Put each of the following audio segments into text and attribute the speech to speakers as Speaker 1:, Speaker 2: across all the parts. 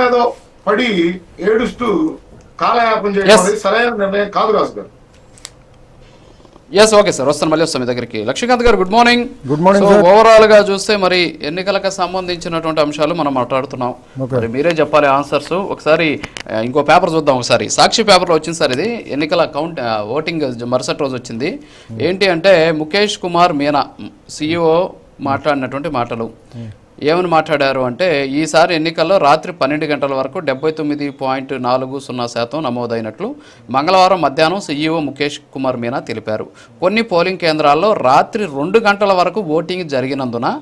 Speaker 1: ఏదో పడి ఏడుస్తూ కాలయాపన చేయడం అనేది సరైన నిర్ణయం కాదు రాజు గారు.
Speaker 2: ఎస్, ఓకే సార్, వస్తాను, మళ్ళీ వస్తాం మీ దగ్గరికి. లక్ష్మీకాంత్ గారు good morning.
Speaker 3: Good morning.
Speaker 2: Overall గా చూస్తే మరి ఎన్నికలకు సంబంధించినటువంటి అంశాలు మనం మాట్లాడుతున్నాం. మరి మీరే చెప్పాలి ఆన్సర్స్. ఒకసారి ఇంకో పేపర్ చూద్దాం. ఒకసారి సాక్షి పేపర్లో వచ్చింది సార్, ఇది ఎన్నికల ఓటింగ్ మరుసటి రోజు వచ్చింది. ఏంటి అంటే ముఖేష్ కుమార్ మీనా CEO మాట్లాడినటువంటి మాటలు. ఏమని మాట్లాడారు అంటే, ఈసారి ఎన్నికల్లో రాత్రి 12 గంటల వరకు 79.40% నమోదైనట్లు మంగళవారం మధ్యాహ్నం CEO ముఖేష్ కుమార్ మీనా తెలిపారు. కొన్ని పోలింగ్ కేంద్రాల్లో రాత్రి 2 గంటల వరకు ఓటింగ్ జరిగినందున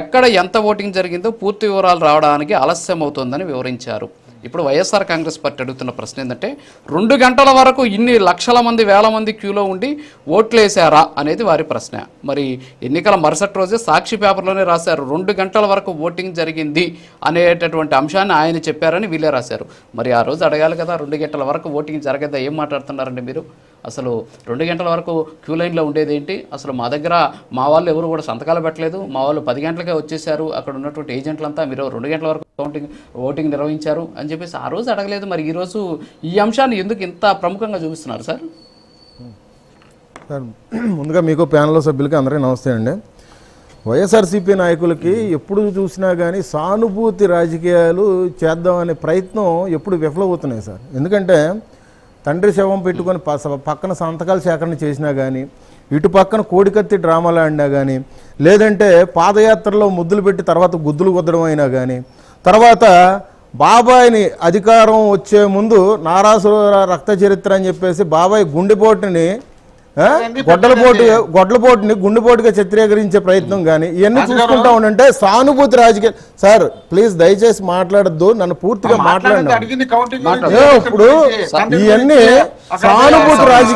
Speaker 2: ఎక్కడ ఎంత ఓటింగ్ జరిగిందో పూర్తి వివరాలు రావడానికి ఆలస్యం అవుతోందని వివరించారు. ఇప్పుడు వైఎస్ఆర్ కాంగ్రెస్ పార్టీ అడుగుతున్న ప్రశ్న ఏంటంటే, 2 గంటల వరకు ఇన్ని లక్షల మంది వేల మంది క్యూలో ఉండి ఓట్లేసారా అనేది వారి ప్రశ్న. మరి ఎన్నికల మరుసటి రోజే సాక్షి పేపర్లోనే రాశారు 2 గంటల వరకు ఓటింగ్ జరిగింది అనేటటువంటి అంశాన్ని ఆయన చెప్పారని వీళ్ళే రాశారు. మరి ఆ రోజు అడగాలి కదా, 2 గంటల వరకు ఓటింగ్ జరగదా, ఏం మాట్లాడుతున్నారండి మీరు? అసలు 2 గంటల వరకు క్యూ లైన్లో ఉండేది ఏంటి? అసలు మా దగ్గర మా వాళ్ళు ఎవరు కూడా సంతకాలు పెట్టలేదు, మా వాళ్ళు 10 గంటలకే వచ్చేసారు, అక్కడ ఉన్నటువంటి ఏజెంట్లంతా మీరు 2 గంటల వరకు ఓటింగ్ నిర్వహించారు అని చెప్పేసి ఆ రోజు అడగలేదు. మరి ఈరోజు ఈ అంశాన్ని ఎందుకు ఇంత ప్రముఖంగా చూపిస్తున్నారు సార్?
Speaker 3: ముందుగా మీకు ప్యానల్ సభ్యులకి అందరికీ నమస్తే అండి. వైఎస్ఆర్సీపీ నాయకులకి ఎప్పుడు చూసినా కానీ సానుభూతి రాజకీయాలు చేద్దామనే ప్రయత్నం ఎప్పుడు విఫలమవుతున్నాయి సార్. ఎందుకంటే తండ్రి శవం పెట్టుకొని పక్కన సంతకాలు సేకరణ చేసినా కానీ, ఇటు పక్కన కోడికత్తి డ్రామాలు ఆడినా కానీ, లేదంటే పాదయాత్రలో ముద్దులు పెట్టి తర్వాత గుద్దులు కుద్దడం అయినా కానీ, తర్వాత బాబాయిని అధికారం వచ్చే ముందు నారాసుర రక్త చరిత్ర అని చెప్పేసి బాబాయ్ గుండెపోటుని గొడ్లపోటుని గుండెపోటుగా చిత్రీకరించే ప్రయత్నం కానీ ఇవన్నీ చూసుకుంటా ఉండంటే సానుభూతి రాజకీయ. సార్ ప్లీజ్ దయచేసి మాట్లాడద్దు, నన్ను పూర్తిగా మాట్లాడండి. ఇప్పుడు ఇవన్నీ సానుభూతి రాజకీయ